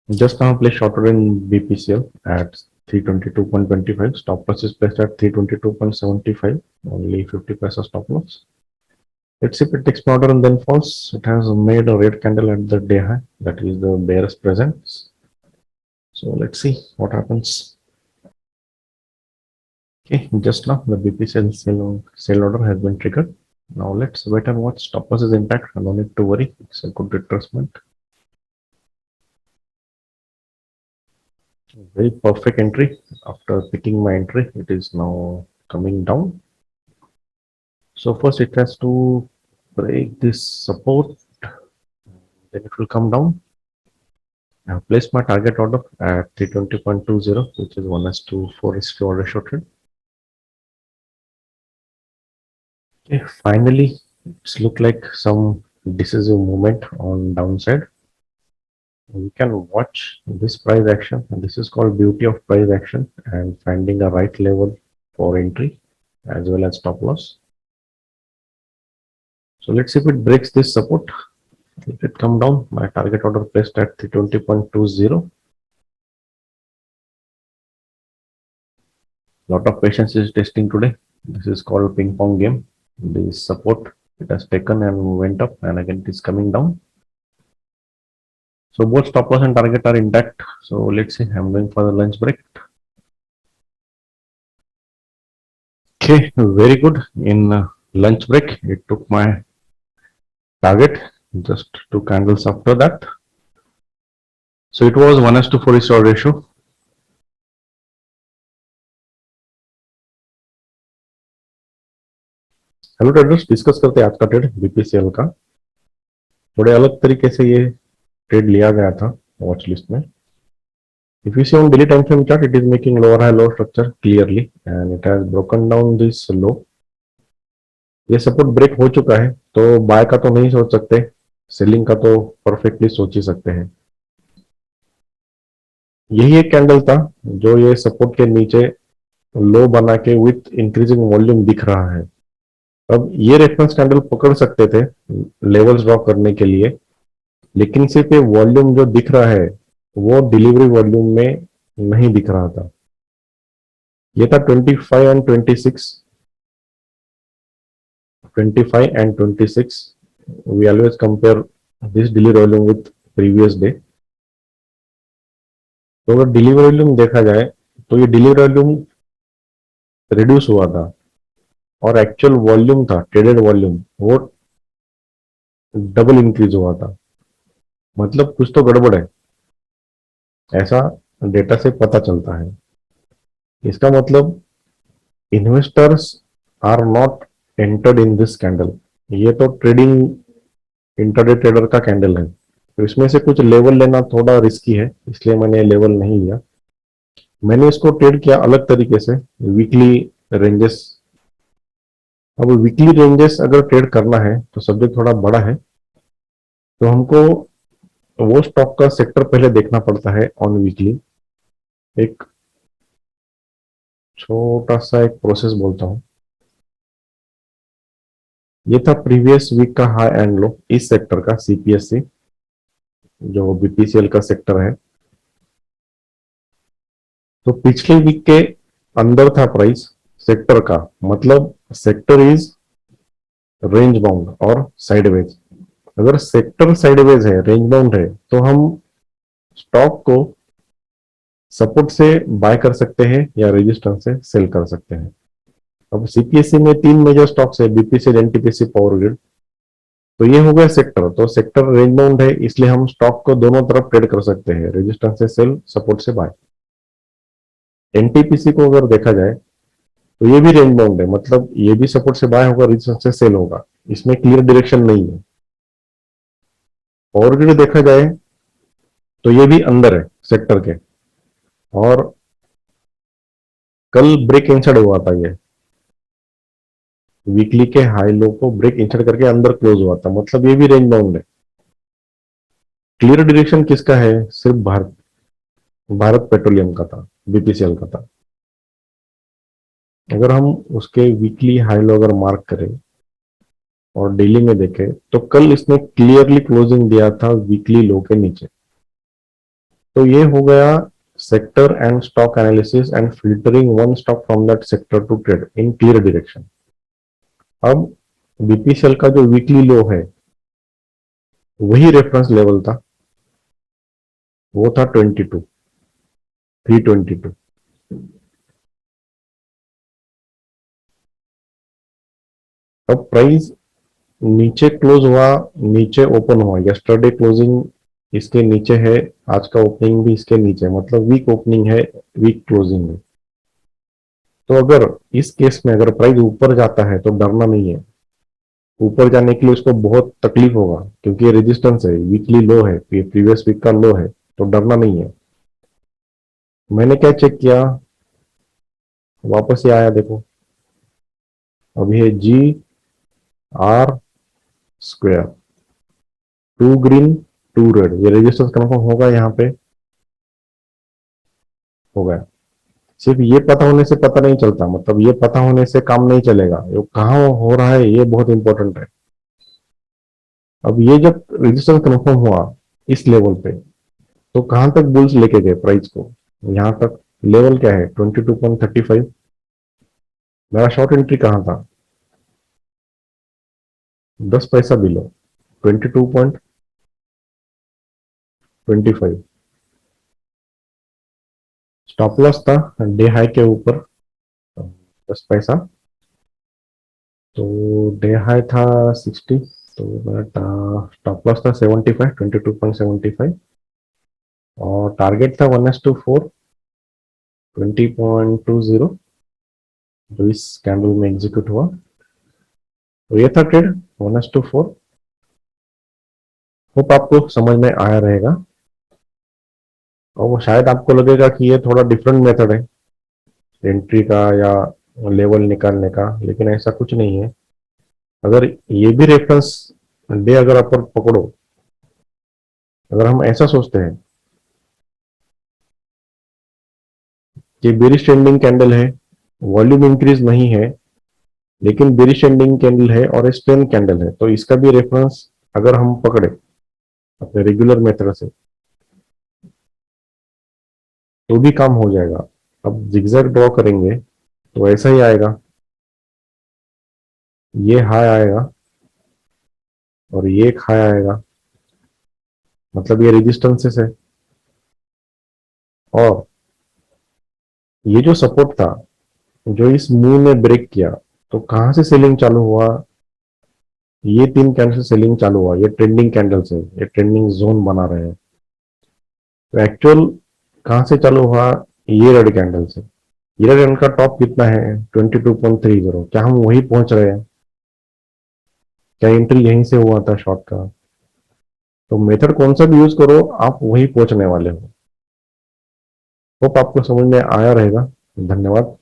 Just now place short order in BPCL at 322.25. Stop loss is placed at 322.75. Only 50 paisa stop loss. Let's see if it takes my order and then falls. It has made a red candle at the day high. That is the bearish presence. So let's see what happens. Okay, just now the BPCL sell order has been triggered. Now let's wait and watch. Stop loss is intact. No need to worry. It's a good retracement. Very perfect entry. After picking my entry, it is now coming down. So first it has to break this support, then it will come down. I have placed my target order at 320.20, which is 1:4 order shorted. Okay, finally, it's look like some decisive movement on downside. We can watch this price action, and this is called beauty of price action and finding a right level for entry as well as stop loss. So let's see if it breaks this support. If it come down, my target order placed at 320.20. Lot of patience is testing today. This is called ping pong game. This support it has taken and went up, and again it is coming down. So both stop loss and target are intact. So let's see. I'm going for the lunch break. Okay, very good. In lunch break, it took my target. Just 2 candles after that. So it was 1:4 ratio. Hello traders, discuss करते हैं आज का trade BPCL का। थोड़े अलग तरीके से ये ट्रेड लिया गया था वॉच लिस्ट में। If you see on daily time frame chart, it is making lower high low structure clearly, and it has broken down this low. ये सपोर्ट ब्रेक हो चुका है, तो बाय का तो नहीं सोच सकते, सेलिंग का तो परफेक्टली सोच ही सकते हैं। यही एक कैंडल था जो ये सपोर्ट के नीचे लो बना के विथ इंक्रीजिंग वॉल्यूम दिख रहा है। अब ये रेफरेंस कैंडल पकड़ सकते थे लेवल्स ड्रॉ करने के लिए, लेकिन सिर्फ ये वॉल्यूम जो दिख रहा है वो डिलीवरी वॉल्यूम में नहीं दिख रहा था। ये था 25 and 26, 25 and 26. We always compare this delivery volume with previous day. तो अगर डिलीवरी वॉल्यूम देखा जाए तो ये डिलीवरी वॉल्यूम रिड्यूस हुआ था और एक्चुअल वॉल्यूम था, ट्रेडेड वॉल्यूम, वो डबल इंक्रीज हुआ था। मतलब कुछ तो गड़बड़ है, ऐसा डेटा से पता चलता है। इसका मतलब investors are not entered in this candle. ये तो ट्रेडिंग इंटरडे ट्रेडर का कैंडल है, तो इसमें से कुछ लेवल लेना थोड़ा रिस्की है, इसलिए मैंने लेवल नहीं लिया। मैंने इसको ट्रेड किया अलग तरीके से, वीकली रेंजेस। अब वीकली रेंजेस अगर ट्रेड करना है तो सब्जेक्ट थोड़ा बड़ा है, तो हमको वो स्टॉक का सेक्टर पहले देखना पड़ता है ऑन वीकली। एक छोटा सा एक प्रोसेस बोलता हूं। ये था प्रीवियस वीक का हाई एंड लो इस सेक्टर का, सीपीएससी जो बीपीसीएल का सेक्टर है। तो पिछले वीक के अंदर था प्राइस सेक्टर का, मतलब सेक्टर इज रेंज बाउंड और साइडवेज। अगर सेक्टर साइडवेज है, रेंज बाउंड है, तो हम स्टॉक को सपोर्ट से बाय कर सकते हैं या रेजिस्टेंस से सेल कर सकते हैं। अब सीपीएससी में 3 मेजर स्टॉक्स है, बीपीसीएल, एनटीपीसी, पावर ग्रिड। तो ये हो गया सेक्टर। तो सेक्टर रेंज बाउंड है, इसलिए हम स्टॉक को दोनों तरफ ट्रेड कर सकते हैं, रेजिस्टेंस से सेल, सपोर्ट से बाय। एनटीपीसी को अगर देखा जाए तो ये भी रेंज बाउंड है, मतलब ये भी सपोर्ट से बाय होगा, रेजिस्टेंस से सेल होगा, इसमें क्लियर डायरेक्शन नहीं है। पावर ग्रिड देखा जाए तो ये भी अंदर है सेक्टर के, और कल ब्रेक इंसर्ट हुआ था, ये वीकली के हाई लो को ब्रेक इंसर्ट करके अंदर क्लोज हुआ था, मतलब ये भी रेंज बाउंड है। क्लियर डायरेक्शन किसका है? सिर्फ भारत पेट्रोलियम का था। बीपीसीएल का था। अगर हम उसके वीकली हाई लो अगर मार्क करें और डेली में देखें तो कल इसने क्लियरली क्लोजिंग दिया था वीकली लो के नीचे। तो ये हो गया sector and stock analysis and filtering one stock from that sector to trade in clear direction. अब बीपीसीएल का जो वीकली लो है वही रेफरेंस लेवल था, वो था 22, 322। अब प्राइस नीचे क्लोज हुआ, नीचे ओपन हुआ, यस्टरडे क्लोजिंग इसके नीचे है, आज का ओपनिंग भी इसके नीचे, मतलब वीक ओपनिंग है, वीक क्लोजिंग है। तो अगर इस केस में अगर प्राइस ऊपर जाता है तो डरना नहीं है। ऊपर जाने के लिए उसको बहुत तकलीफ होगा क्योंकि ये रेजिस्टेंस है, वीकली लो है, ये प्रीवियस वीक का लो है, तो डरना नहीं है। मैंने क्या चेक किया, वापस ये आया देखो, अभी है जी R square, two green two red, ये रेजिस्टेंस कंफर्म होगा यहाँ पे, हो गया। सिर्फ ये पता होने से पता नहीं चलता, मतलब ये पता होने से काम नहीं चलेगा, ये कहाँ हो रहा है ये बहुत इंपॉर्टेंट है। अब ये जब रेजिस्टेंस कंफर्म हुआ इस लेवल पे, तो कहां तक बुल्स लेके गए प्राइस को, यहां तक। लेवल क्या है 22.35। मेरा शॉर्ट एंट्री कहां था, 10 पैसा बिलो, 22.25। स्टॉप लॉस था डे हाई के ऊपर 10 पैसा, तो डे हाई था 60, तो मेरा स्टॉप लॉस था 75, 22.75, और टारगेट था 1:4, 20.20, जो इस कैंडल में एग्जीक्यूट हुआ। तो ये था ट्रेड 1:4। होप आपको समझ में आया रहेगा। और वो शायद आपको लगेगा कि ये थोड़ा डिफरेंट मेथड है एंट्री का या लेवल निकालने का, लेकिन ऐसा कुछ नहीं है। अगर ये भी रेफरेंस डे अगर अपन पकड़ो, अगर हम ऐसा सोचते हैं कि बेरिश ट्रेंडिंग कैंडल है, वॉल्यूम इंक्रीज नहीं है, लेकिन बेरिश ट्रेंडिंग कैंडल है और स्ट्रेंथ कैंडल है, तो इसका भी रेफरेंस अगर हम पकड़े अपने रेगुलर मेथड से तो भी काम हो जाएगा। अब जिगजैग ड्रॉ करेंगे तो ऐसा ही आएगा, ये हाई आएगा और ये एक हाई आएगा, मतलब ये रेजिस्टेंसेस है। और ये जो सपोर्ट था, जो इस मूव ने ब्रेक किया, तो कहां से सेलिंग चालू हुआ, ये तीन कैंडल से सेलिंग चालू हुआ, ये ट्रेंडिंग कैंडल से, ये ट्रेंडिंग जोन बना रहे हैं। तो एक्चुअल कहां से चालू हुआ, ये रेड कैंडल से। ये रेड कैंडल का टॉप कितना है 22.30, क्या हम वही पहुंच रहे हैं, क्या एंट्री यहीं से हुआ था शॉर्ट का। तो मेथड कौन सा भी यूज करो आप वही पहुंचने वाले हो। होप आपको समझ में आया रहेगा। धन्यवाद।